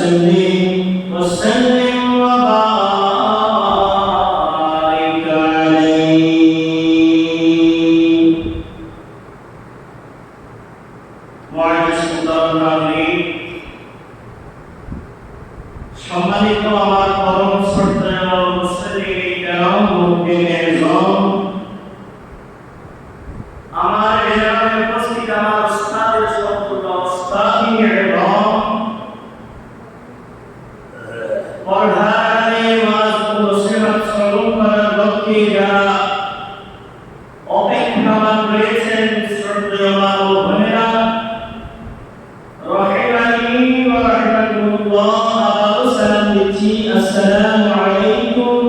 صل وسلم وبارك عليه معزز মুহতারাম সম্মানিত আমার পরম শ্রদ্ধেয় মুসলিম کرام মুমিন এজম আমার এলাকায় উপস্থিত আমার উস্তাদের সম্পূর্ণ উস্তাদি এজম পর্দারে ওয়াজ ও নসিহত শ্রবণ করার লক্ষ্যে যারা অপেক্ষমান রয়েছেন শ্রদ্ধেয় মা ও বোনেরা রহিমানি ওয়া রাহমাতুল্লাহ আবারও সালাম দিচ্ছি আসসালামু আলাইকুম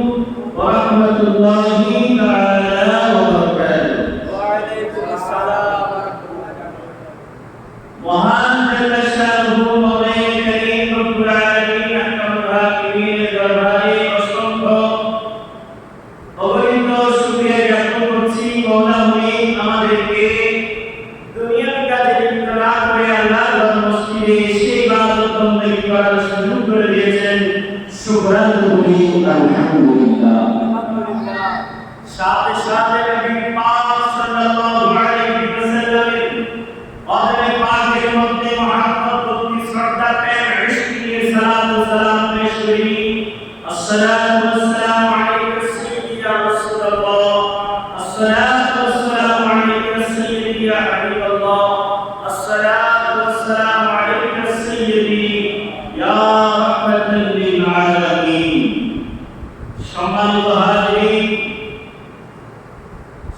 ওয়া রাহমাতুল্লাহি তাআলা ওয়া বারাকাতুহু। ওয়া আলাইকুম আসসালাম ওয়া রাহমাতুল্লাহি মহান জাল্লা শানুহু মওলাই করিম রব্বুল আলামিন আহকামুল হাকিমিন দরবারে অসংখ্য অগণিত শুকরিয়া জ্ঞাপন করছি। মওলা মুনিব আমাদেরকে দুনিয়ার কাজে লিপ্ত না করে আল্লাহর মসজিদে এসে ইবাদত বন্দেগী করার সুযোগ করে দিয়েছেন। শুকরান করি আলহামদুলিল্লাহ। সাথে সাথে নবী পাক সাল্লাল্লাহু আলাইহি ওয়াসাল্লামের কদমে পাকের মধ্যে মুহাম্মদ ভক্তি শ্রদ্ধা প্রেম ইশক নিয়ে সালাত ও সালাম পেশ করি। আসসালাতু ওয়াসসালামু আলাইকা সাইয়্যিদি ইয়া রাসূলুল্লাহ, আসসালাতু ওয়াসসালামু আলাইকা সাইয়্যিদি ইয়া হাবিবাল্লাহ, আসসালাতু ওয়াসসালামু আলাইকা সাইয়্যিদি ইয়া রাহমাতাল লিল আলামিন। সম্মানিত হাজিরিন,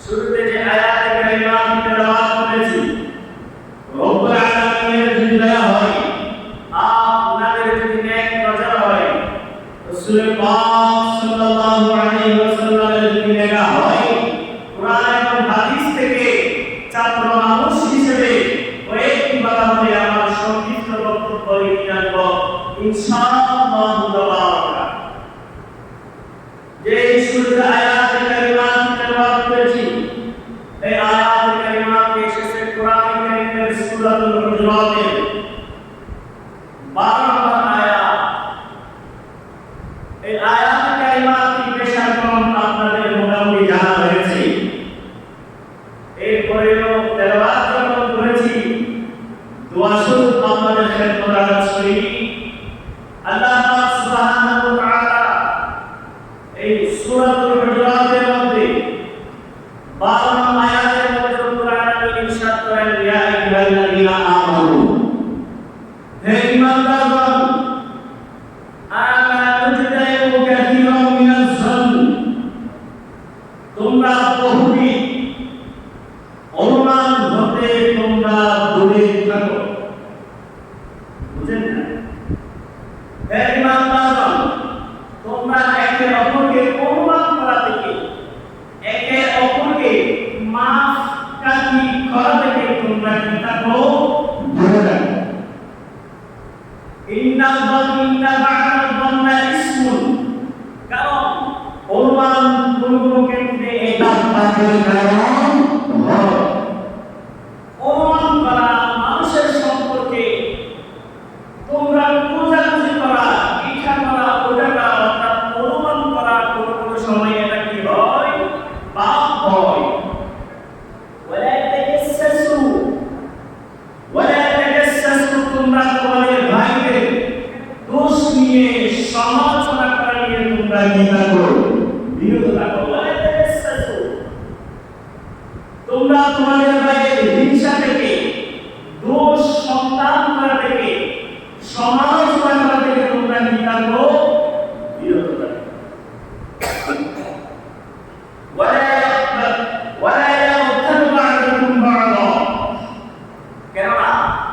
শুরুতে যে আয়াত কারিমা তেলাওয়াত করেছি, রব্বুল আলামিনের যদি দয়া হয়, আপনাদের যদি নেক নজর হয়, রাসূল পাক সাল্লাল্লাহু আলাইহি ওয়াসাল্লামের যদি নিগাহ হয়, কুরআন এবং হাদিস থেকে ছাত্র মানুষ হিসেবে কয়েকটি বারাতে আমার সংক্ষিপ্ত বক্তব্য রেখে রাখব ইনশাআল্লাহ তাআলা। যে শুরুতে আয়াত কারিমা তেলাওয়াত করেছি, এই আয়াত কারিমা এসেছে কোরআন কারীমের সূরাতুল হুজুরাতের 12 নম্বর আয়াত। এই আয়াত কারিমাটি বেশারকম আপনাদের মোটামুটি জানা হয়েছে। এরপরেও তেলাওয়াত যখন করেছি, দোয়া স্বরূপ আপনাদের খেদমত আরজ করি, আল্লাহ পাক সুবহানাহু ওয়া তাআলা এই সূরাতুল হুজুরাতের মধ্যে 12 নম্বর আয়াতের মধ্যে রব্বুল আলামিন ইরশাদ করেন, ইয়া আইয়ুহাল্লাযীনা আমানু, হে ঈমানদারগণ, আমানুজতাইবু কাসীরাম মিনাজ যন্ন, তোমরা বহুবিধ অনুমান হতে তোমরা দূরে থাকো। বুঝেন না? হে ঈমানদারগণ, তোমরা একে অপরকে অনুমান করা থেকে, একে অপরকে মাফ কাটি করা থেকে তোমরা কি থাকো? দূরে থাকো। ইন্না বা'দাল যান্না ইসমুন, কারণ অনুমান কোন ক্ষেত্রে এটা পাপের কারণ হয়। অনুমান করা মানুষের সম্পর্কে, তোমরা খোঁজাখুঁজি করা, ইচ্ছা করা, ওটা করা, অর্থাৎ অনুমান করা কোনো সময় এটা কি হয়? পাপ হয়। ওয়ালা তাজাসসু, তোমরা তোমাদের ভাইদের দোষ নিয়ে সমালোচনা করা নিয়ে তোমরা কি থাকো? বিরত থাকো। ওয়ালা তাজাসসু, তোমরা তোমাদের ভাইয়ের হিংসা থেকে, দোষ সন্ধান করা থেকে, সমালোচনা করা থেকে তোমরা কি থাকো? বিরত থাকো। ওয়ালা ইয়াগতাব বা'দুকুম বা'দা, কেননা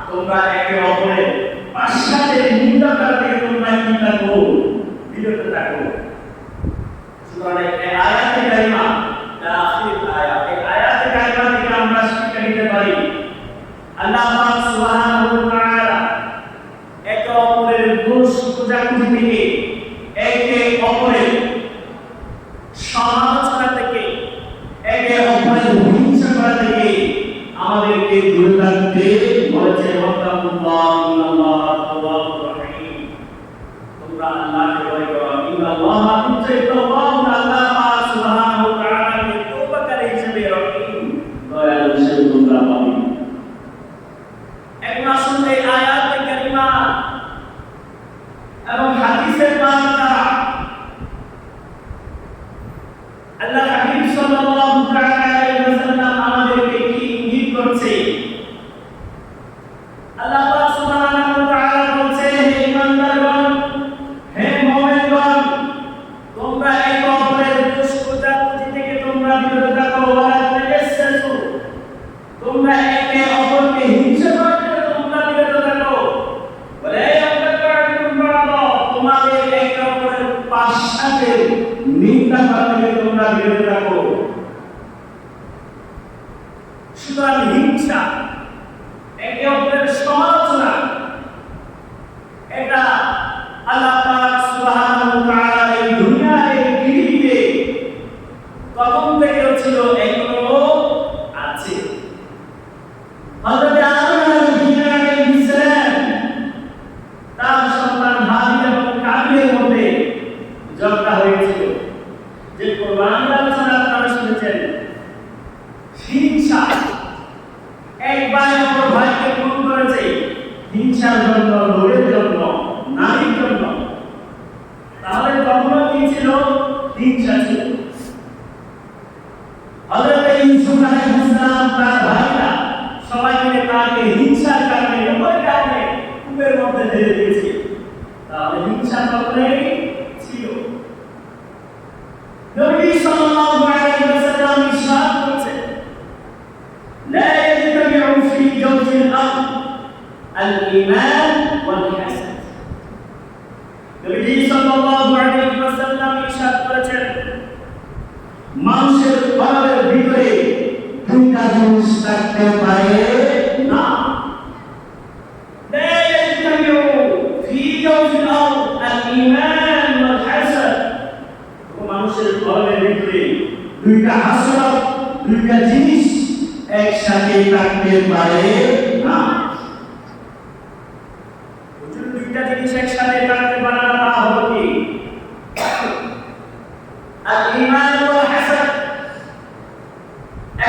তোমরা একে অপরের পাশাতে নিন্দা করা থেকে তোমরা কি থাকো? বিরত থাকো। সুতরাং এই আয়াতে কারিমা, আখির আয়াত, এই আয়াতে কারিমা থেকে আমরা শিক্ষা নিতে পারি আল্লাহ পাক সুবহানাহু ওয়া তাআলা একে অপরের দোষ খোঁজাখুঁজি থেকে, একে অপরের সমালোচনা থেকে, একে অপরের হিংসা করা থেকে আমাদেরকে দূরে থাকতে বলেছে। ওয়াত্তাকুল্লাহ ইন্নাল্লাহা তাওয়াবুর রাহিম। সাথে নিন্দা করা থেকে তোমরা বিরত থাকো। সুতরাং হিংসা, একে অপরের সমালোচনা, এটা আল্লাহ পাক সুবহানাহু ওয়া তাআলা এই দুনিয়ার এই পৃথিবীতে তখন থেকেও ছিল, এখনো আছে। হযরত আদম আলাইহিস সালাম তার সন্তান হাবিল এবং কাবিলের মধ্যে ঝগড়া হয়েছিল, যে কোরআনের আলোচনা আপনারা শুনেছেন। হিংসা, এক ভাই অপর ভাইকে খুন করেছে হিংসার জন্য, লোভের জন্য, নারীর জন্য। তাহলে কখনো কি ছিল? হিংসা ছিল। হযরত ইউসুফ আলাইহিস সালাম তার ভাইরা সবাই মিলে তাকে হিংসার কারণে, লোভের কারণে কূপের মধ্যে ঢেলে দিয়েছে। তাহলে হিংসা কখনোই ছিল। নবী সাল্লাল্লাহু আলাইহি ওয়াসাল্লাম ইরশাদ করেছেন, লা ইয়াজতামিউ ফি জাওফিল আরদ আল-ঈমান ওয়াল হাসাদ। নবী সাল্লাল্লাহু আলাইহি ওয়াসাল্লাম ইরশাদ করেছেন, মানুষের কলবের ভিতরে দুইটা জিনিস থাকতে পারে না। لا يجتمع في جوف الأرض الإيمان والحسد। মানুষের কলবের ভিতরে দুইটা হাসদ, দুইটা জিনিস একসাথে থাকতে পারে না। দুইটা জিনিস একসাথে থাকতে পারে না, তা হলো কি? আল-ঈমান ওয়াল হাসাদ।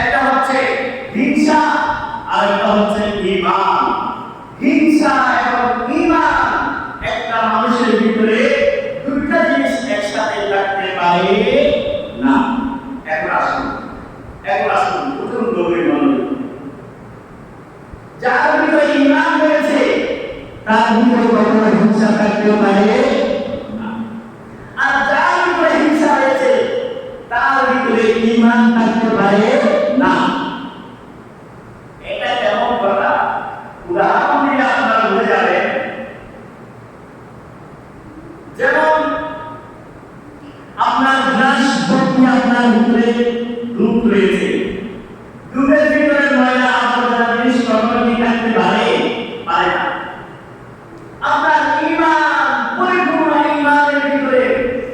একটা হচ্ছে হিংসা আর একটা হচ্ছে ঈমান। হিংসা এবং ঈমান, একটা মানুষের ভিতরে দুইটা জিনিস একসাথে থাকতে পারে না। এখন আসুন প্রথম গভীর মনোযোগ। যার ভিতরে ঈমান রয়েছে তার ভিতরে কখনো হিংসা থাকতে পারে না। আর যার ভিতরে হিংসা রয়েছে তার ভিতরে ঈমান থাকতে পারে না। এটা কেমন কথা? উদাহরণ দিয়ে আপনারা বুঝে যাবেন। যেমন আপনার গ্লাস ভর্তি, আপনার ভিতরে দুধ রয়েছে, দুধের ভিতরে ময়লা আবর্জনা জিনিস কখনো কি থাকতে পারে? পারে না। আপনার ঈমান, পরিপূর্ণ ঈমানের ভিতরে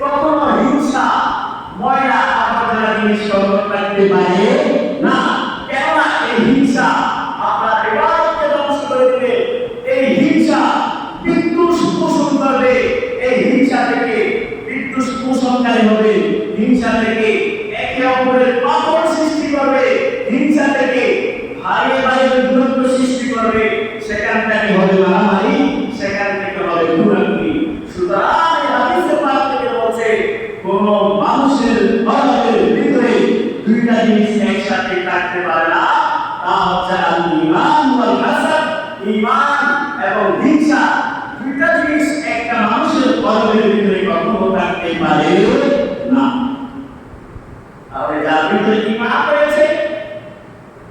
কখনো হিংসা, ময়লা আবর্জনা জিনিস কখনো থাকতে পারে না। কেননা এই হিংসা আপনার ইবাদতকে ধ্বংস করে দিবে। এই হিংসা বিদ্বেষ পোষণ করবে। এই হিংসা থেকে বিদ্বেষ পোষণকারী হবে। হিংসা থেকে একে অপরের পাথর সৃষ্টি করবে। হিংসা থেকে ভাইয়ে ভাইয়ের দূরত্ব সৃষ্টি করবে। সেখান থেকে হবে মারামারি, সেখান থেকে হবে খুনাখুনি। সুতরাং এই হাদিসে পাক থেকে বলছে, কোন মানুষের কলবের ভিতরে দুইটা জিনিস একসাথে থাকতে পারে না, তা হচ্ছে আল-ঈমান ওয়াল হাসাদ। ঈমান এবং হিংসা, দুইটা জিনিস একটা মানুষের কলবের ভিতরে কখনো থাকতে পারে না। তাহলে যার ভিতরে ঈমান রয়েছে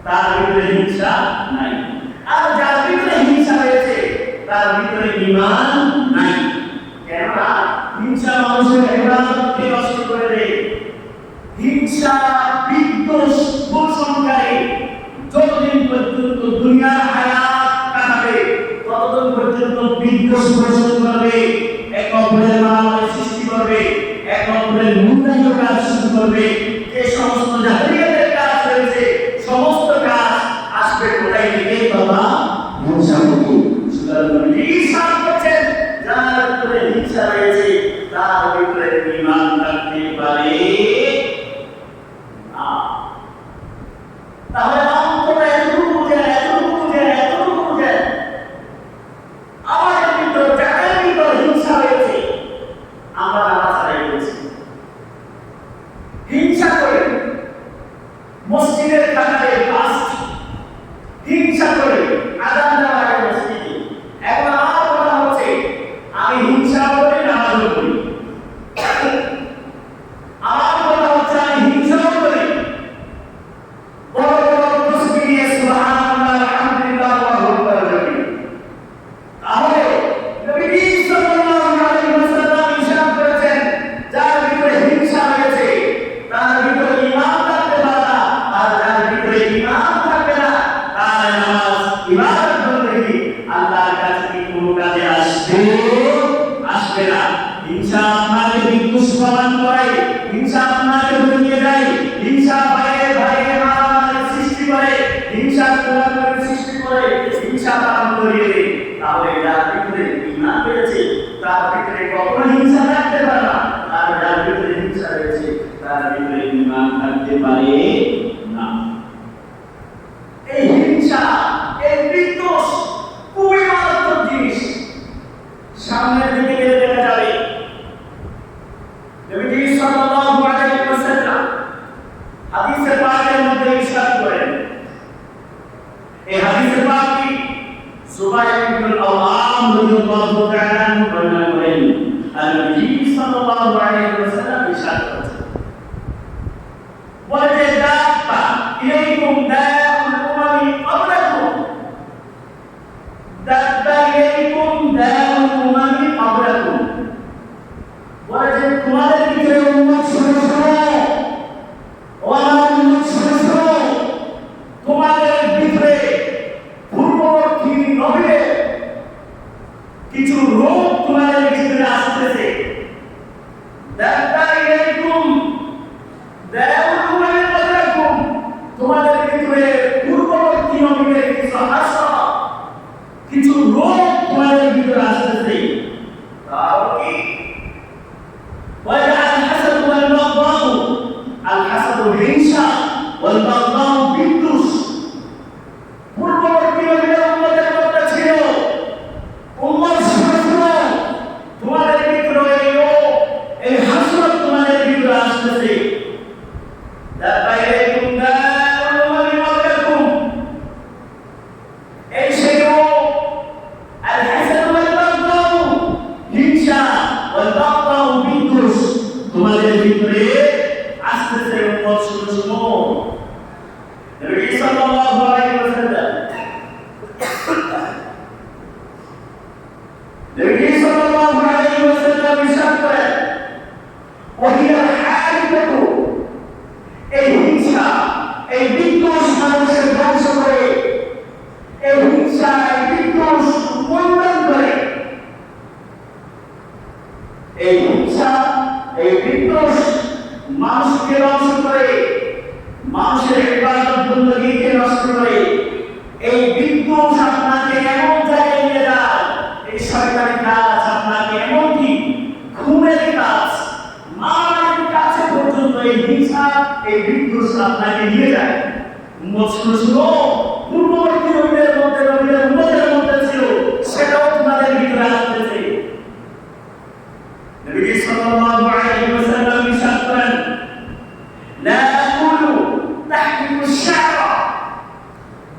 তার ভিতরে হিংসা নাই, আর যার ভিতরে হিংসা রয়েছে তার ভিতরে ঈমান নাই। কেননা হিংসা মানুষের ইবাদতকে নষ্ট করে দেয়। হিংসা বিদ্বেষ পোষণকারী যতদিন পর্যন্ত দুনিয়ার হায়াত কাটাবে ততদিন পর্যন্ত বিদ্বেষ পোষণ করবে, এক অপরের মারামারি সৃষ্টি করবে, এক অপরের মূল্যায়ন কাজ শুরু করবে। যে সমস্ত জাহিলিয়াতের কাজ রয়েছে, সমস্ত কাজ আসবে কোথায় থেকে? বাবা হিংসা থেকে। সুতরাং ঈর্ষা করছেন, যার ভিতরে হিংসা রয়েছে তার ভিতরে ঈমান থাকতে পারে না। তাহলে অন্তরে এতটুকু বুঝেন, আমাদের ভিতরে যাদের ভিতরে হিংসা রয়েছে, আমরা নামাজ আদায় করছি, হিংসা করে মসজিদের কাতারে ফাস্ট, হিংসা করে আযান দেওয়া হয় মসজিদে। এখন আমার কথা হচ্ছে, আমি হিংসা করে নামাজ পড়ি। আমার কথা হচ্ছে, আমি হিংসা করে বড় বড় তাসবিহ দিয়ে সুবহানাল্লাহ, আলহামদুলিল্লাহ, আল্লাহু আকবার বলি। তাহলে নবী সাল্লাল্লাহু আলাইহি ওয়াসাল্লাম ইরশাদ করেছেন, যার আসবে না। হিংসা আপনাকে বিদ্বেষ প্রমাণ করায়, হিংসা আপনাকে ভেঙে দেয়, হিংসা ভাইয়ে ভাইয়ে মারামারি সৃষ্টি করে, হিংসা কোলাকুলি সৃষ্টি করে, হিংসা পালন করিয়ে দেয়। তাহলে যার ভিতরে ঈমান রয়েছে তার ভিতরে কখনো হিংসা থাকতে পারে না, আর যার ভিতরে হিংসা রয়েছে তার ভিতরে ঈমান থাকতে পারে না। এই হিংসা, এই বিদ্বেষ খুবই মারাত্মক জিনিস। সামনের দিকে গেলে দেখা যাবে নবীজি সাল্লাল্লাহু আলাইহি ওয়াসাল্লাম হাদিসে পাকের মধ্যে ইরশাদ করেন, এই হাদিসে পাকটি সুবাইর ইবনে আওয়াম রাদিয়াল্লাহু তাআলা আনহু বর্ণনা করেন। আর নবীজি সাল্লাল্লাহু আলাইহি ওয়াসাল্লাম ইরশাদ করেছেন, বলে যে দাব্বা ইলাইকুম দাউল উমামি ক্বাবলাকুম, দাব্বা ইলাইকুম দাউল উমামি ক্বাবলাকুম, বলে যে তোমাদের ভিতরে উম্মত শুরু ও আমার উম্মত শুরু, তোমাদের ভিতরে পূর্ববর্তী নবীদের কিছু রোগ তোমাদের ভিতরে আসতেছে। দাব্বা ইলাইকুম দাউল উমামি ক্বাবলাকুম, তোমাদের ভিতরে পূর্ববর্তী নবীদের কিছু হাসা, কিছু রোগ তোমাদের ভিতরে আসতেছে। তাও কি الحسد والبغضاء، الحسد হিংসা, والبغضاء বিদ্বেষ। পূর্ববর্তী নবীদের উম্মতের মধ্যে ছিল উম্মত শুনো, তোমাদের ভিতরে এই হাসদ তোমাদের ভিতরে আসতেছে। দাবাইকুম দাউল উমামি ক্বাবলাকুম, এই সেই আল হাসাদ ওয়াল বাগদাউ, হিংসা, ওয়াল বাগদাউ বিদ্বেষ তোমাদের ভিতরে আসতেছে। উম্মত শুনো, নবী সাল্লাল্লাহু আলাইহি ওয়াসাল্লাম ইরশাদ করেন, ওয়াহিয়া হারিকাতু, এই হিংসা, এই বিদ্বেষ মানুষের ধ্বংস করে, এই হিংসা, এই বিদ্বেষ মন্দন করে। এই হিংসা, এই বিদ্বেষ মানুষকে নষ্ট করে, মানুষের ইবাদত বندگিকে নষ্ট করে। এই বিদ্বেষ আপনাকে এমন জায়গায় নিয়ে যায়, এই শয়তানি কাজ আপনাকে এমনকি খুনের কাজ, মারামারির কাছে পর্যন্ত এই হিংসা, এই বিদ্বেষ আপনাকে নিয়ে যায়। উম্মত শুনো, পূর্ববর্তী নবীদের মধ্যে, নবীদের উম্মতের মধ্যে ছিল, সেটাও তোমাদের ভিতরে আসতেছে। নবী সাল্লাল্লাহু আলাইহি ওয়াসাল্লাম ইরশাদ করেন, লা তাকুলু তাহকিমু শা'রা,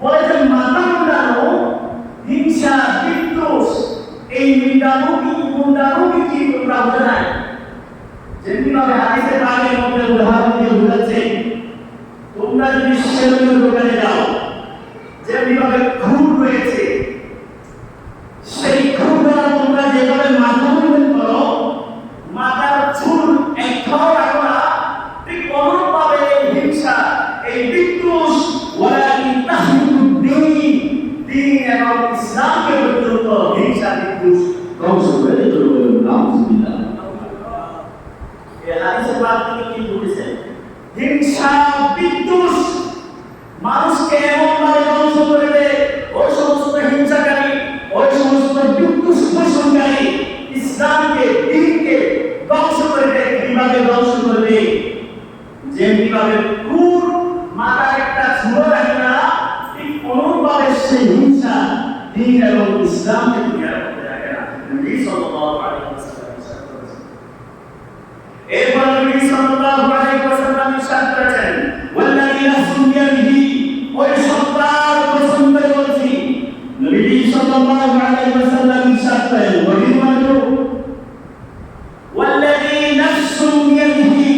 বলে যে মাথা মুন্ডানো, হিংসা, বিদ্বেষ, এই মুন্ডানো কি তোমরা বুঝে নাই? যেমনিভাবে হাদিসে পাকের মধ্যে উদাহরণ দিয়ে বুঝাচ্ছে, তোমরা যদি সেলুনের দোকানে যাও, যেমনিভাবে খুর রয়েছে, সেই খুর দ্বারা তোমরা যেভাবে মাথা মুন্ডন করো, মাথার চুল একটাও রাখো না, ঠিক অনুরূপভাবে এই হিংসা, এই বিদ্বেষ, ওয়ালাকিন তাহরিকুদ দ্বীন, দ্বীন এবং ইসলামকে পর্যন্ত হিংসা, বিদ্বেষ ধ্বংস করে দিতে হবে। নাউযুবিল্লাহ। এই হাদিসের পাক থেকে কি বলেছেন? হিংসা, বিদ্বেষ মানুষকে এমনভাবে ধ্বংস করে দেয়, ওই সমস্ত হিংসাকারী, ওই সমস্ত বিদ্বেষ পোষণকারী ইসলামকে, দ্বীনকে ধ্বংস করে দেয়। কিভাবে ধ্বংস করে দেয়? যেমনিভাবে কুকুর মাথার একটা চুলো রাখে না, ঠিক অনুরূপভাবে সেই হিংসা, দ্বীন এবং ইসলামকে দুনিয়ার মধ্যে রাখে না। নবী সাল্লাল্লাহু আলাইহি ওয়াসাল্লাম ইরশাদ করেছেন। এরপর নবী সাল্লাল্লাহু আলাইহি ওয়াসাল্লাম ইরশাদ করেছেন, ওয়াল্লাযী নাফসু বিয়াদিহি, ওই সত্তার কসম করে বলছি, নবী সাল্লাল্লাহু আলাইহি ওয়াসাল্লাম ইরশাদ করেন, ওয়াল্লাযী নাফসু বিয়াদিহি,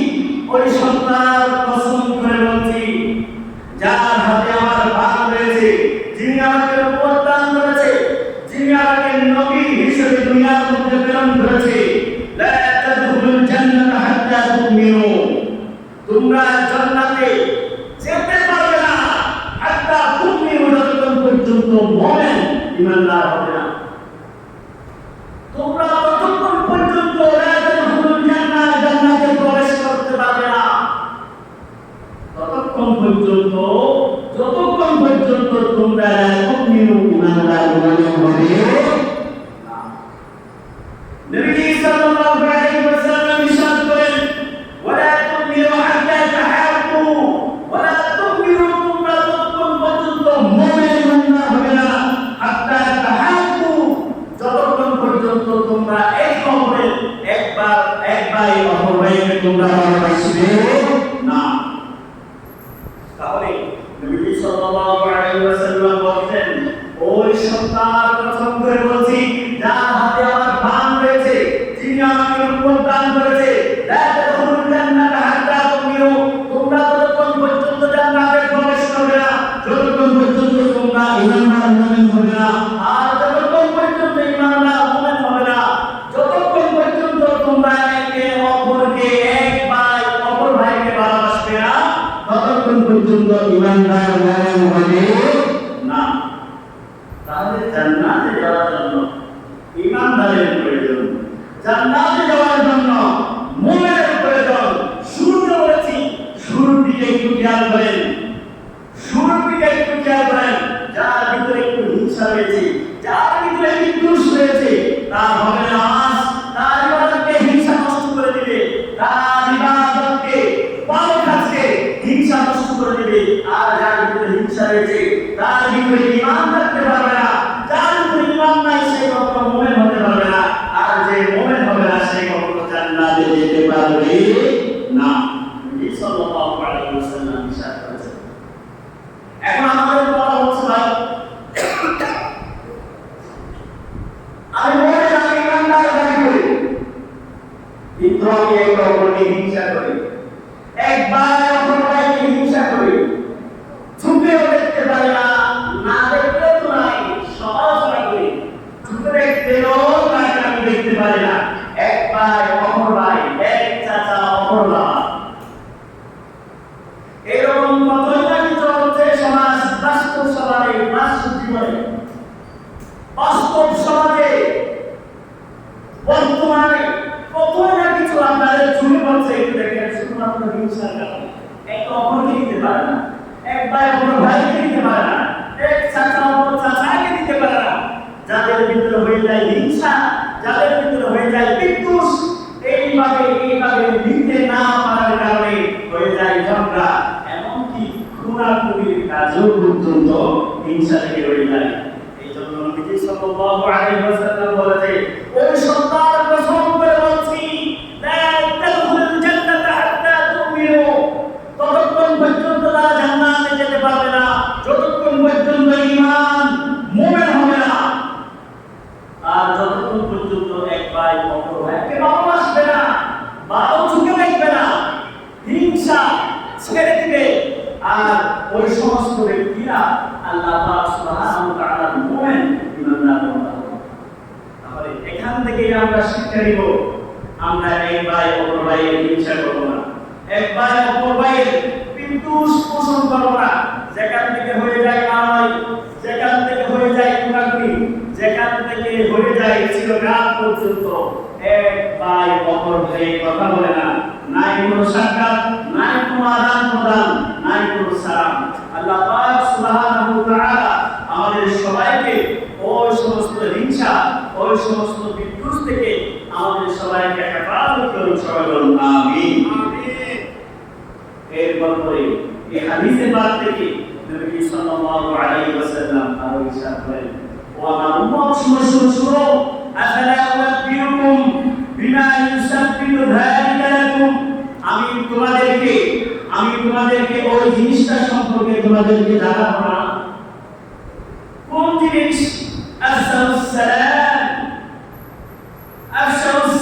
ওই সত্তার কসম করে বলছি, যার হাতে আমার প্রাণ রয়েছে, যিনি আমাকে প্রদান করেছে, যিনি আমাকে নবী হিসেবে দুনিয়ার মধ্যে প্রেরণ করেছে, লা তাদখুলুল জান্নাতা হাত্তা তুমিনু, তোমরা জান্নাতে যেতে পারবে না হাত্তা তুমিনু, যতক্ষণ পর্যন্ত মুমিন ঈমানদার হবে না। তো নবীজি সাল্লাল্লাহু আলাইহি ওয়াসাল্লাম ইরশাদ করেন ওয়ালা তুমিরু হাত্তা তাহাব্বু ওয়ালা তুমিরু তোমরা যতক্ষণ পর্যন্ত মুমিন না হবে না হাত্তা তাহাব্বু যতক্ষণ পর্যন্ত তোমরা এক অপরের একবার অপর ভাইকে তোমরা ভালোবাসবে না। তাহলে নবী সাল্লাল্লাহু আলাইহি ওয়াসাল্লাম বলেন ওই সত্তার কসম করে বলছি যার হাতে আমার প্রাণ রয়েছে, যিনি আমাকে রূপ দান করেছে, লা তাদখুলুল জান্নাতা হাত্তা তুমিনু তোমরা যতক্ষণ পর্যন্ত জান্নাতে প্রবেশ করবে না যতক্ষণ পর্যন্ত তোমরা ঈমানদার মুমিন হবে না, আর যতক্ষণ পর্যন্ত ঈমানদার মুমিন হবে না যতক্ষণ পর্যন্ত তোমরা একে অপরকে অপর ভাইকে ভালোবাসবে না ততক্ষণ পর্যন্ত ঈমানদার মুমিন হবে না। তাহলে জান্নাতে যাওয়ার জন্য ঈমানদারের প্রয়োজন, জান্নাতে যাওয়ার জন্য মুমিনের প্রয়োজন। শুরুতে বলেছি শুরুর দিকে একটু খেয়াল করেন, শুরুর দিকে একটু খেয়াল করেন। যার ভিতরে একটু হিংসা রয়েছে, যার ভিতরে বিদ্বেষ রয়েছে তার হবে নামাজ, তার ইবাদতকে হিংসা নষ্ট করে দিবে, তার ইবাদতকে ভালো কাজকে হিংসা নষ্ট করে দিবে। আর যার ভিতরে হিংসা রয়েছে তার ভিতরে ঈমান থাকতে পারবে না, যার ভিতরে ঈমান নাই সে কখনো মুমিন হতে পারবে না, আর যে মুমিন হবে না সে কখনো জান্নাতে যেতে পারবে না। নবী সাল্লাল্লাহু আলাইহি ওয়াসাল্লাম ইরশাদ করেছেন। এখন আমাদের বলা হচ্ছে ভাই আমি মুমিন আমি ঈমানদার দাবি করি কিন্তু আমি একে অপরকে হিংসা করি, একবার অপর ভাইকে হিংসা করি, চোখেও দেখতে পারি না, না দেখলেও তো নাই, সমালোচনা করি, চোখে দেখতেও তাকে আমি দেখতে পারি না। এক ভাই অপর ভাই, এক চাচা অপর বাবা, এরকম কতই না কিছু হচ্ছে সমাজ, বাস্তব সমাজে, বাস্তব জীবনে, বাস্তব সমাজে বর্তমানে কতই না কিছু আপনাদের চোখে পড়ছে। একটু দেখেন শুধুমাত্র হিংসার কারণে একে অপরকে দিতে পারে না, এক ভাই অপর ভাইকে দিতে পারে না, এক চাচা অপর চাচাকে দিতে পারে না। যাদের ভিতরে হয়ে যায় হিংসা, যাদের ভিতরে হয়ে যায় বিদ্বেষ, এইভাবে দিতে না পারার কারণে হয়ে যায় ঝগড়া, এমনকি খুনাখুনির কাজও পর্যন্ত হিংসা থেকে হয়ে যায়। এই জন্য নবী সাল্লাল্লাহু আলাইহি ওয়াসাল্লাম বলেছে ওই সত্তার কসম করে বলছি লা তাদখুলুল জান্নাতা হাত্তা তুমিনু ততক্ষণ পর্যন্ত তারা জান্নাতে যেতে পারবে না যতক্ষণ পর্যন্ত ঈমান মুমিন হবে না, আর যতক্ষণ পর্যন্ত এক ভাই অপর ভাইকে ভালোবাসবে না, ভালো চোখে দেখবে না, হিংসা ছেড়ে দিবে। আর ওই সমস্ত ব্যক্তিরা আল্লাহ পাক সুবহানাহু ওয়া তাআলা মুমিন ঈমানদার বান্দা। তাহলে এখান থেকে আমরা শিক্ষা নিব আমরা এক ভাই অপর ভাইয়ের হিংসা করব না, এক ভাই অপর ভাইয়ের বিদ্বেষ পোষণ করব না। যেখান থেকে হয়ে যায় মারামারি, যেখান থেকে হয়ে যায় খুনাখুনি, যেখান থেকে হয়ে যায় চিরকাল পর্যন্ত এক ভাই অপর ভাইয়ের কথা বলে না, নাই কোনো সাক্ষাৎ, নাই কোনো আদান প্রদান, নাই কোনো সালাম। আল্লাহ পাক সুবহানাহু ওয়া তাআলা আমাদের সবাইকে ওই সমস্ত হিংসা, ওই সমস্ত বিদ্বেষ থেকে আমাদের সবাইকে হেফাজত করুন। সবাই বলুন আমিন। এরপর পরে এই হাদিসের পাক থেকে নবী সাল্লাল্লাহু আলাইহি ওয়াসাল্লাম আরো ইরশাদ করেন ও আমার উম্মত শুনো আফালা উনাব্বিউকুম বিমা ইউসাব্বিতু যালিকা লাকুম আমি তোমাদেরকে ওই জিনিসটা সম্পর্কে তোমাদেরকে জানাবো না। কোন জিনিস? আফসাউস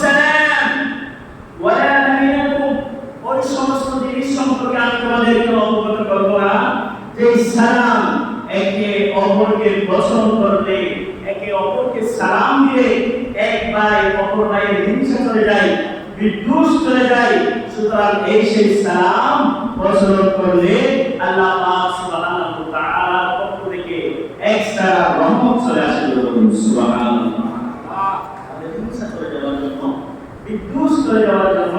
সালাম ওয়ালা নাবিয়াকুম ওই সমস্ত জিনিস সম্পর্কে আমি তোমাদেরকে অবগত করব না যে সালাম একে অপরকে পছন্দ করলে, একে অপরকে সালাম দিলে এক ভাই অপর ভাইয়ের হিংসা চলে যায়, বিদ্বেষ চলে যায়। সুতরাং এই সেই সালাম পছন্দ করলে আল্লাহ পাক সুবহানাহু ওয়া তাআলার পক্ষ থেকে এক্সট্রা রহমত চলে আসে। সুবহানাল্লাহ। আমাদের হিংসা চলে যাওয়ার জন্য, বিদ্বেষ চলে যাওয়ার জন্য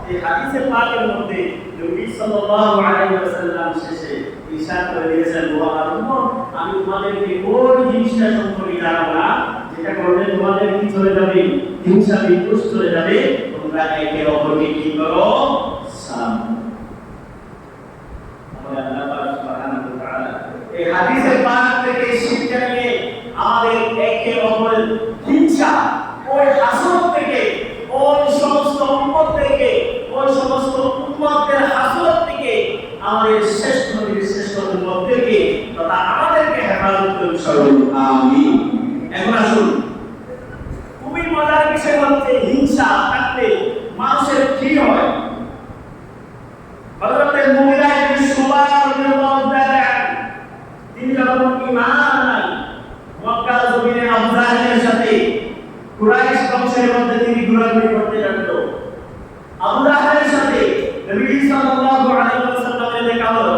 এই হাদিসে পাকের মধ্যে নবী সাল্লাল্লাহু আলাইহি ওয়াসাল্লাম শেষে ইরশাদ করে দিয়েছেন ও আমার উম্মত আমি তোমাদেরকে ওই জিনিসটা সম্পর্কে জানাবো না যেটা পরীক্ষা করলে তোমাদের কি চলে যাবে? হিংসা বিদ্বেষ চলে যাবে। তোমরা একে অপরকে কি করো? সালাম। আল্লাহ পাক সুবহানাহু ওয়া তাআলা এই হাদিসের পাক থেকে শিক্ষা নিয়ে আমাদের একে অপরের হিংসা, ওই হাসদ থেকে, ওই সমস্ত উম্মত থেকে, ওই সমস্ত উম্মতের হাসদ থেকে আমাদের শ্রেষ্ঠ নবীর শ্রেষ্ঠ উম্মত থেকে তথা আমাদেরকে হেফাজত করুন সকলে আমিন। এখন আসুন, খুবই মজার বিষয় হচ্ছে হিংসা থাকলে মানুষের কি হয়। হযরত মুগীরা ইবনে শুবা রাদিয়াল্লাহু তাআলা তিনি যখন ঈমান আনেন মক্কা জমিনে আবু জাহেলের সাথে কুরাইশ বংশের মধ্যে তিনি ঘোরাঘুরি করতে লাগলো। আবু জাহেলের সাথে নবী সাল্লাল্লাহু আলাইহি ওয়াসাল্লামের দেখা হলো।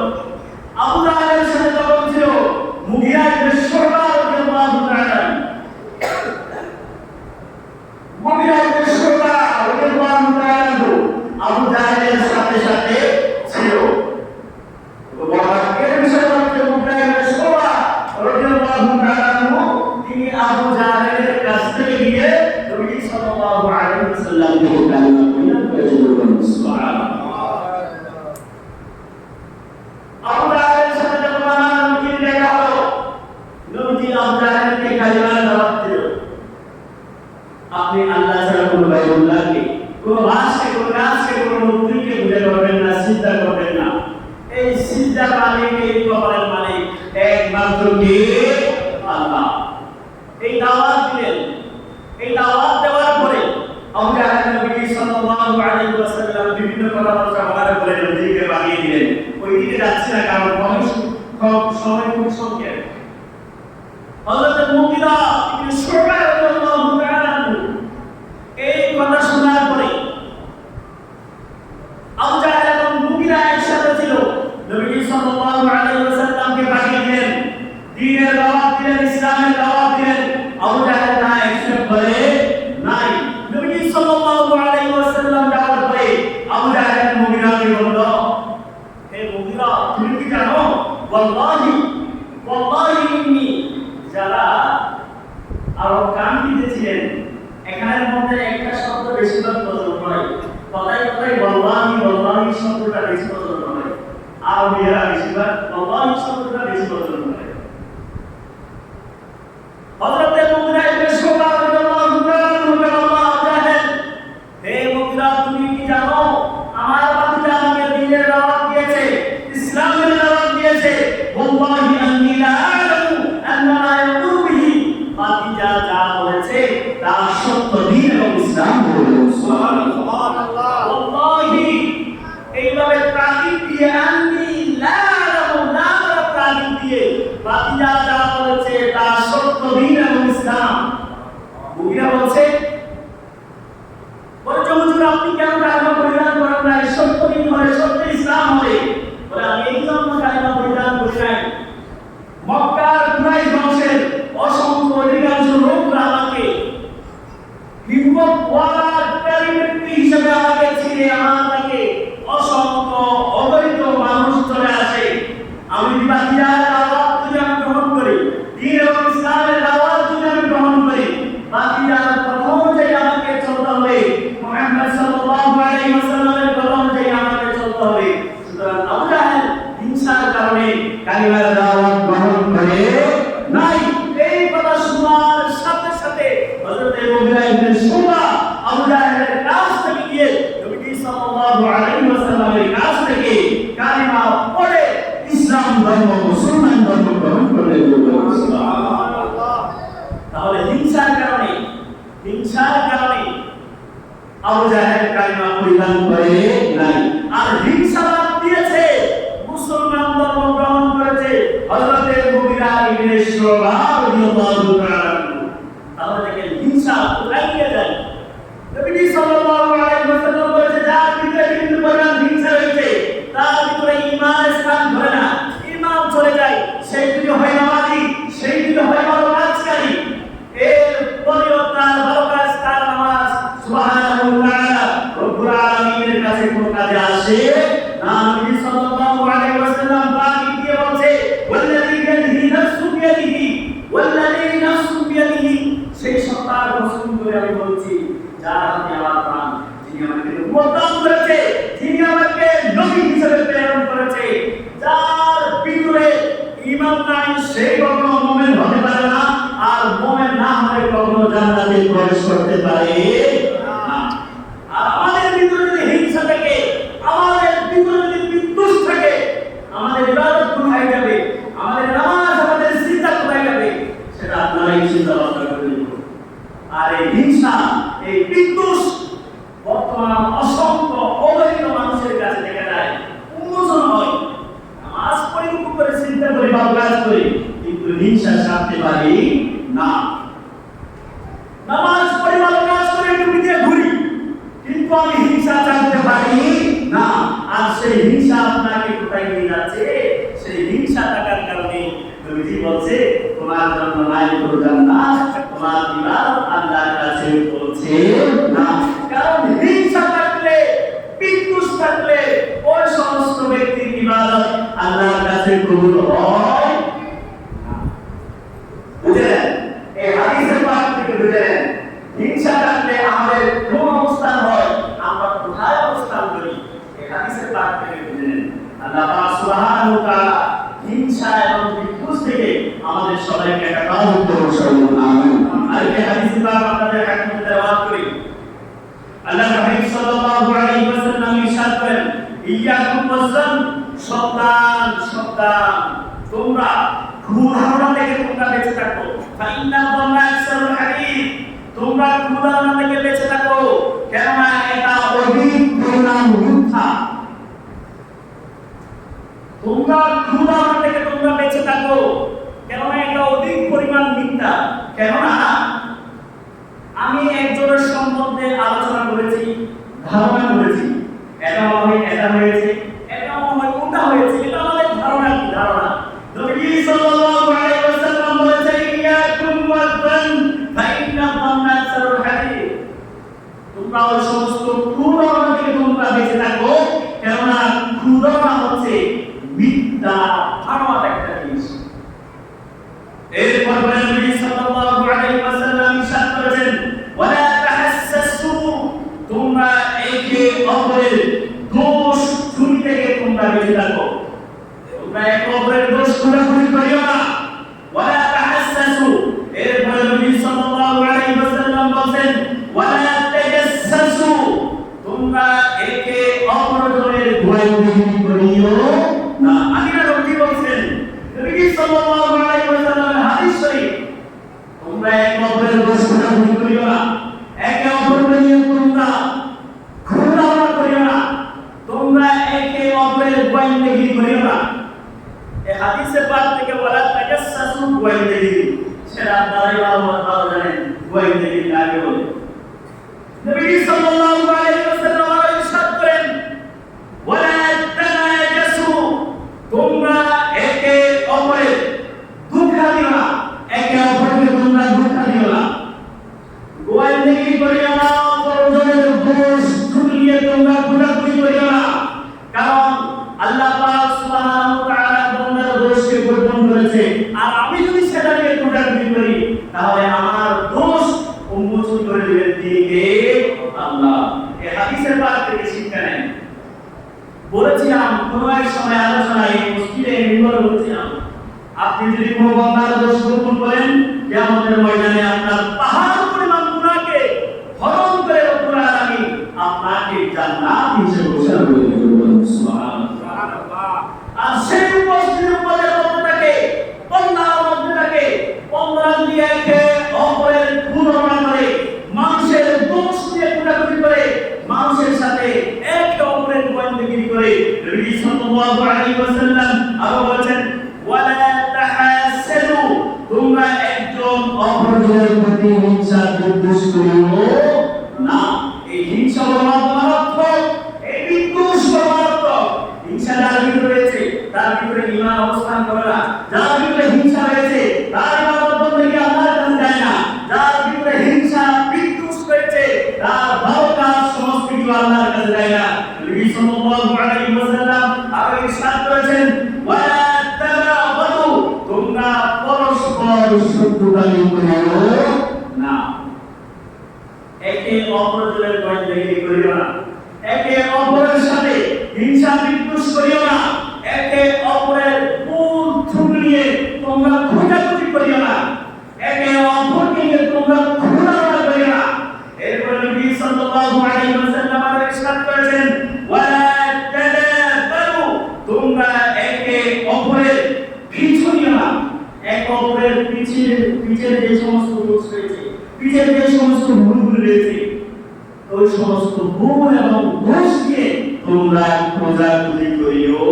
আবু জাহেলের সাথে তখন ছিল মুগীরা ইবনে শুবা রাদিয়াল্লাহু তাআলা। মুগীরা ইবনে শুবা রাদিয়াল্লাহু তাআলা আবু জাহেলের সাথে সাথে ছিল। তো বড়াকের বিষয় হচ্ছে মুগীরা ইবনে শুবা রাদিয়াল্লাহু তাআলা তিনি আবু জাহেলের কাছ থেকে গিয়ে নবী সাল্লাল্লাহু আলাইহি ওয়াসাল্লামকে কালিমা পড়লেন। সুবহানাল্লাহ। আবু জাহেলের সাথে যখন নবীর দেখা হলো, নবী আবু জাহেলকে কালিমার দাওয়াত দিল। আপনি আল্লাহ ছাড়া কোনো বাইতুল্লাহকে, কোনো রাষ্ট্রকে, কোনো গাছকে, কোনো মূর্তিকে পূজা করবেন না, সিজদা করবেন না। এই সিজদা মালিক, এই কবরের মালিক একমাত্র কে? আল্লাহ। এই দাওয়াত দিলেন। এই দাওয়াত দেওয়ার পরে আবু জাহেল নবী সাল্লাল্লাহু আলাইহি ওয়াসাল্লাম বিভিন্ন কথাবার্তা বলার পরে নবীকে বানিয়ে দিলেন। ওই দিকে যাচ্ছে না, কারণ সময় খুব সংক্ষেপ। হযরত মুগীরা ইবনে শুবা রাদিয়াল্লাহু তাআলা এই কথা শোনার পরে আবু জাহেল এবং মুগীরা একসাথে ছিল। নবী সাল্লাল্লাহু আলাইহি ওয়াসাল্লামকে বানিয়ে দিলেন, দ্বীনের দাওয়াত দিলেন, ইসলামের দাওয়াত দিলেন। আবু জাহেল তা অ্যাকসেপ্ট করে নাই। নবী সাল্লাল্লাহু আলাইহি ওয়াসাল্লাম যাওয়ার পরে আবু জাহেল মুগীরাকে বলল, হে মুগীরা, তুমি কি জানো ওয়াল্লাহি ইন্নী, যারা আরব কান্ট্রিতে ছিলেন এখানের মধ্যে একটা শব্দ বেশিরভাগ প্রচলন হয়, কথায় কথায় ওয়াল্লাহি শব্দটা বেশি প্রচলন হয়। আরবিরা বেশিরভাগ ওয়াল্লাহি শব্দটা বেশি প্রচলন হয়। হযরত মুগীরা ইবনে শুবা রাদিয়াল্লাহু তাআলা বলেন, আবু জাহেল, হে মুগীরা, তুমি কি জানো আমার বাতিজা আমাকে দ্বীনের দাওয়াত দিয়েছে, ইসলামের দাওয়াত দিয়েছে। ওয়াল্লাহি আন্নী লা আ'লামু আন্না মা ইয়াকুলু বিহি, বাতিজা যা বলেছে তা সত্য, দ্বীন এবং ইসলাম বলে। সুবহানাল্লাহ। ওয়াল্লাহি এইভাবে তাকিদ দিয়ে, আন্নী লা আ'লামু, না তাকিদ দিয়ে বাতিজা যা বলেছে তা সত্য, দ্বীন এবং ইসলাম। মুগীরা বলছে, হুজুর আপনি কেন কালিমা পরিধান করেন নাই? সত্য দ্বীন হবে, সত্য ইসলাম হবে। বলে, আমি এই জন্য কালিমা পরিধান করি নাই, মক্কার কুরাইশ বংশের অসংখ্য অধিকাংশ লোকরা আমাকে হিম্মতওয়ালা ব্যক্তি হিসেবে আমাকে চিনে, আমাকে অসংখ্য অবৈধ মানুষ চলে আসে। আমি বাতিজার দাওয়াত যদি আমি গ্রহণ করি, দ্বীন এবং ইসলামের দাওয়াত যদি আমি গ্রহণ করি, বাতিজার প্রথম যে আমাকে চলতে হবে মুহাম্মদ সাল্লাল্লাহু আলাইহি ওয়াসাল্লামের কথা অনুযায়ী আমাকে চলতে হবে। সুতরাং আবু জাহেল হিংসার কারণে কালিমার দাওয়াত গ্রহণ করে নাই। এই কথা শোনার সাথে সাথে হযরত মুগীরা ইবনে শুবা আবু জাহেলের কাছ থেকে গিয়ে নবী সাল্লাল্লাহু আলাইহি ওয়াসাল্লামের কাছ থেকে কালিমা পড়ে ইসলাম ধর্ম, মুসলমান ধর্ম গ্রহণ করে। সুবহানাল্লাহ। তাহলে হিংসার কারণে আবু জাহেল কালিমা পরিধান করে নাই, আর হিংসা বাদ দিয়েছে, মুসলমান ধর্ম গ্রহণ করেছে হযরত মুগীরা ইবনে শুবা রাদিয়াল্লাহু তাআলা। তাহলে দেখেন হিংসা কোথায় নিয়ে যায়। নবী সাল্লাল্লাহু আলাইহি ওয়াসাল্লাম বলেছে, যার ভিতরে বিন্দু পরিমাণ হিংসা রয়েছে তার ভিতরে ঈমানের স্থান ধরে না, ঈমান চলে যায়। সেই যদি হয় নামাজি, সেই যদি হয় ভালো কাজকারী, এর পরেও তার ভালো কাজ, তার নামাজ সুবহানাহু ওয়া তাআলা রব্বুল আলামিনের কাছে কোনো কাজে আসে না। নবী সাল্লাল্লাহু আলাইহি ওয়াসাল্লাম বাকি দিয়ে বলছে, ওয়াল্লাযী বিয়াদিহি নাফসু বিয়াদিহি, ওয়াল্লাযী নাফসু বিয়াদিহি, সেই করছি যার হাতে আমার প্রাণ, যিনি আমাকে প্রদান করেছে, যিনি আমাকে নবী হিসেবে প্রেরণ করেছে, যার ভিতরে ঈমান নাই সে কখনো মুমিন হতে পারে না, আর মুমিন না হলে কখনো জান্নাতে প্রবেশ করতে পারে না। আর আমাদের ভিতরে যদি হিংসা থাকে, আমাদের ভিতরে যদি বিদ্বেষ থাকে, আমাদের ইবাদত কোথায় যাবে, আমাদের নামাজ, আমাদের সিজদা কোথায় যাবে, সেটা আপনারাই চিন্তা ভাবনা করে দেখুন। আর এই হিংসা, এই বিদ্বেষ বর্তমান অসংখ্য অবৈধ মানুষের কাছে দেখা যায়, উন্মোচন হয়। নামাজ পড়ি, রুকু করে, সিজদা করি, ভালো কাজ করি, কিন্তু হিংসা ছাড়তে পারি না। নামাজ পড়ি, ভালো কাজ করে, টুপি দিয়ে ঘুরি, কিন্তু আমি হিংসা ছাড়তে পারি না। আর সেই হিংসা আপনাকে কোথায় নিয়ে যাচ্ছে? সেই হিংসা থাকার কারণে নবীজি বলছে, তোমার জন্য নাই কোনো জান্নাত, তোমার ইবাদত আল্লাহর কাছে পৌঁছে না। কারণ হিংসা থাকলে, বিদ্বেষ থাকলে ওই সমস্ত ব্যক্তির ইবাদত আল্লাহর কাছে কবুল হয় না। বুঝলেন? এই হাদিসের পাঠ থেকে বুঝলেন, হিংসা থাকলে আমাদের কোন অবস্থান হয়, আমরা কোথায় অবস্থান করি, এই হাদিসের পাঠ থেকে বুঝলেন। আল্লাহ পাক সুবহানাহু ওয়া তাআলা হিংসা এবং বিদ্বেষ থেকে আমাদের সবাইকে হেফাজত করুন। আমিন। আর এই হাদিসের পাঠ আপনাদের কাছে তেলাওয়াত করি। আল্লাহ হাবিব সাল্লাল্লাহু আলাইহি ওয়াসাল্লাম ইরশাদ করেন, ইয়াকুম ওয়াসান, সাবধান সাবধান, তোমরা ক্ষুধারণা থেকে তোমরা বেঁচে থাকো। ফাইন্না যাল্লা আকসারুল হাদিস, তোমরা ক্ষুধারণা থেকে বেঁচে থাকো, কেননা এটা অধিক পরিমাণ মিথ্যা। তোমরা ক্ষুধারণা থেকে তোমরা বেঁচে থাকো, কেননা এটা অধিক পরিমাণ মিথ্যা। কেননা আমি একজনের সম্বন্ধে আলোচনা করেছি, ধারণা করেছি, এটা হয়, এটা হয়েছে, এটা হয়, ওটা হয়েছে, এটা আমাদের ধারণা। কি ধারণা? নবী সাল্লাল্লাহু আলাইহি ওয়াসাল্লাম বলেছেন, ইয়াকুম ওয়াযান ফাইন্না যান্না আকসারুল হাদিস, তোমরা ওই সমস্ত ক্ষুধারণা থেকে তোমরা বেঁচে থাকো, কেননা ক্ষুধারণা হচ্ছে মিথ্যা ধারণা একটা জিনিস। এরপর নবী সাল্লাল্লাহু আলাইহি ওয়াসাল্লাম ইরশাদ করেছেন, ওয়ালা তাহাসসু, তোমরা একে অপরের দোষ চুরি থেকে তোমরা বেঁচে থাকো, তোমরা একে অপরের দোষ খোঁজাখুঁজি করিও না। ওয়ালা তাহাসসু, এরপর নবী সাল্লাল্লাহু আলাইহি ওয়াসাল্লাম বলেন, ওয়ালা তাজাসসু, তোমরা একে অপরের গোয়েন্দাগিরি করিও না। আল্লাহ নবী বলেন, নবী সাল্লাল্লাহু আলাইহি ওয়াসাল্লামের হাদিস শরীফ, তোমরা একে অপরের দোষ খোঁজাখুঁজি করিও না, একে অপরকে নিয়ে তোমরা ক্ষুধারণা করিও না, তোমরা একে অপরের গোয়েন্দাগিরি করিও না। এই হাদিসের পাঠ থেকে বলা তাজাসসু, গোয়েন্দাগিরি, সেটা আপনারাই ভালো জানেন গোয়েন্দাগিরি কাকে বলে। নবী সাল্লাল্লাহু আলাইহি ওয়াসাল্লাম ইরশাদ করেন, ওয়ালা তানাজাসু, তোমরা একে অপরের ধোঁকা দিও না, একে অপরকে তোমরা ধোঁকা দিও না, গোয়েন্দাগিরি করিও না, অপরজনের দোষ ঢুকিয়ে তোমরা খোঁজাখুঁজি করিও না। কারণ আল্লাহ পাক সুবহানাহু ওয়া তাআলা বান্দার দোষকে গোপন করেছে, আর আমি যদি সেটা নিয়ে খোঁজাখুঁজি করি, তাহলে আমার দোষ উন্মোচন করে দিবেন কে? আল্লাহ। এই হাদিসের পাঠ থেকে শিক্ষা নেন। বলেছিলাম কোন এক সময় আলোচনায় মসজিদে মিম্বরে বলেছিলাম, আপনি যদি কোনো বান্দার দোষ গোপন করেন, কিয়ামতের ময়দানে আপনার পাহাড় পরিমাণ গুনাহকে হরণ করে রব্বুল আলামিন আপনাকে জান্নাত হিসেবে ঘোষণা করে দিবেন। সুবহানাল্লাহ। আর সেই উপস্থিতির উম্মতের মধ্যে থাকে, বান্দার মধ্যে থাকে, বান্দা যদি একে অপরের ক্ষুধারণা করে, মানুষের দোষ নিয়ে খোঁজাখুঁজি করে, মানুষের সাথে একে অপরের গোয়েন্দাগিরি করে, নবী সাল্লাল্লাহু আলাইহি ওয়াসাল্লাম আরো বলেছেন, ওয়ালা তাহাসসু, তোমরা একজন অপরজনের প্রতি হিংসা বিদ্বেষ করিও না। এই হিংসা বলা মারাত্মক, এই একে অপরের গোয়েন্দাগিরি করিও না, একে অপরের সাথে হিংসা বিদ্বেষ করিও না, একে অপরের ভুল ত্রুটি নিয়ে তোমরা খোঁজাখুঁজি করিও না, একে অপরকে নিয়ে তোমরা খোঁজাখুঁজি করিও না। এরপরে নবী সাল্লাল্লাহু আলাইহি ওয়াসাল্লাম আমাদের ইরশাদ করেছেন, ওয়ালা তাদাবারু, তোমরা একে অপরের পিছু নিও না। এক অপরের পিছের যে সমস্ত দোষ রয়েছে, পিছের যে সমস্ত ভুলগুলো রয়েছে, ওই সমস্ত ভুল এবং দোষ দিয়ে তোমরা খোঁজাখুঁজি করিও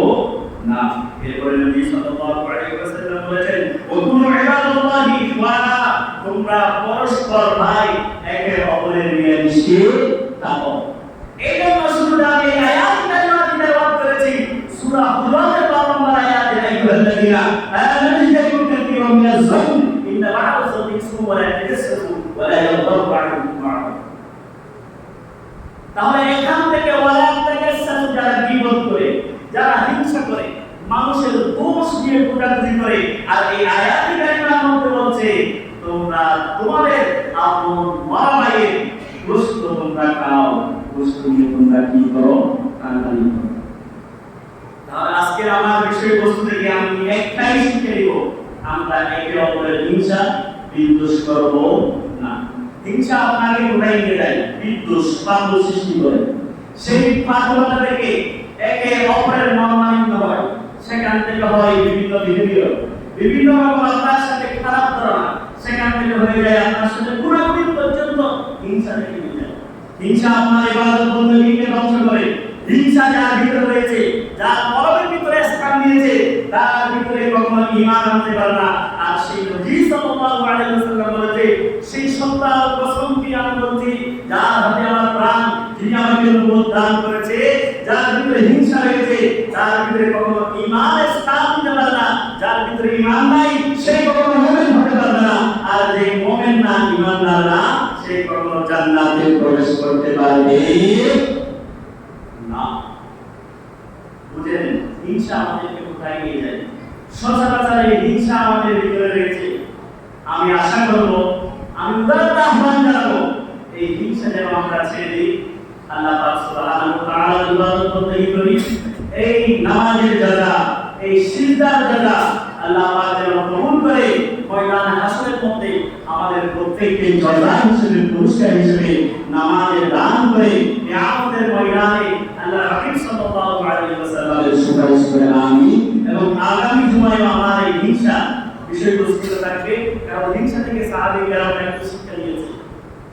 না। এরপরে নবী সাল্লাল্লাহু আলাইহি ওয়াসাল্লাম বলেছেন, ওকুনু ইবাদাল্লাহি ইখওয়ানা, তোমরা পরস্পর ভাই, একে অপরের মিলেমিশে থাকো। এই জন্য শুরুতে আমি এই আয়াত কারিমা তেলাওয়াত করেছি, সূরা হুজুরাতের 12 নম্বর আয়াতে, আইয়ুহাল্লাযীনা আমানু ইজতানিবু কাসীরাম মিনাজ-যান্নি ইন্না বা'দাজ-যান্নি ইসmun ওয়া লা তাজাসসাসু ওয়া লা ইয়াগতাব বা'দুকুম বা'দান। তাহলে এখান থেকে ওয়ালা তাজাসসাসু, যারা গীবত করে, যারা হিংসা করে, মানুষের দোষ নিয়ে খোঁজাখুঁজি করে, আর এই আয়াতি কারিমার মধ্যে বলছে তোমরা তোমাদের আপন মরা ভাইয়ের গোশত তোমরা খাও, গোশত নিয়ে তোমরা কি করো, কান্নাকাটি করো। তাহলে আজকের আমার বিষয়বস্তু থেকে আমি একটাই শিখে নিব, আমরা একে অপরের হিংসা বিদ্বেষ করব না। হিংসা আপনাকে কোথায় নিয়ে যায়? বিদ্বেষ, পাগল সৃষ্টি করে। সেই পাগলতা থেকে একে অপরের মর্মান্বিত হয়, সেখান থেকে হয় বিভিন্ন বিহেভিয়ার, বিভিন্ন রকম আপনার সাথে খারাপ ধারণা, সেখান থেকে হয়ে যায় আপনার সাথে পুরোপুরি পর্যন্ত হিংসা থেকে নিয়ে যায়। হিংসা আপনার ইবাদত বন্দেগীকে ধ্বংস করে। হিংসা যার ভিতরে রয়েছে, যার কলবের ভিতরে স্থান নিয়েছে, তার ভিতরে কখনো ঈমান আনতে পারে না। আর সেই নবী সাল্লাল্লাহু আলাইহি ওয়াসাল্লাম বলেছে, সেই সত্তার কসম কি আমি বলছি, যার হাতে আমার প্রাণ, যিনি আমাকে নবুয়ত দান করেছে, যার ভিতরে হিংসা রয়েছে, যার ভিতরে কখনো ঈমানের স্থান নিতে পারে না, যার ভিতরে ঈমান নাই, সে কখনো মুমিন হতে পারবে না। আর যে মুমিন না, ঈমানদার না, সে কখনো জান্নাতে প্রবেশ করতে পারবে না। বুঝলেন? হিংসা আমাদেরকে কোথায় নিয়ে যায়? সচরাচর এই হিংসা আমাদের ভিতরে রয়েছে। আমি আশা করব, আমি উদাত্ত আহ্বান জানাবো, এই হিংসা যেন আমরা ছেড়ে দিই। আল্লাহ পাক সুবহানাহু ওয়া তাআলা ইবাদত বন্দেগী করি, এই নামাজের জাযা, এই সিজদার জাযা আল্লাহ পাক যেন কবুল করে ময়দানে হাসরের মধ্যে আমাদের প্রত্যেককে জাযা হিসেবে, পুরস্কার হিসেবে নামাজের দান করে কিয়ামতের ময়দানে আল্লাহ রাসূল সাল্লাল্লাহু আলাইহি ওয়াসাল্লামের সুপারিশ করে আমিন। এবং আগামী জুমায় আমার এই হিংসা বিষয়বস্তু থাকবে, কারণ হিংসা থেকে সাহাবীরা অনেক শিক্ষা নিয়েছে।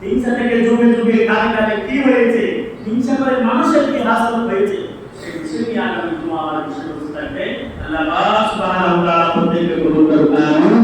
হিংসা থেকে যুগে যুগে কালে কালে কি হয়েছে, হিংসা করে মানুষের কি হাসল হয়েছে, সেই বিষয় নিয়ে আগামী জুমা আমার বিষয়বস্তু থাকবে। আল্লাহ সুবহানাহু ওয়া তাআলা প্রত্যেককে কবুল করুন। আমিন।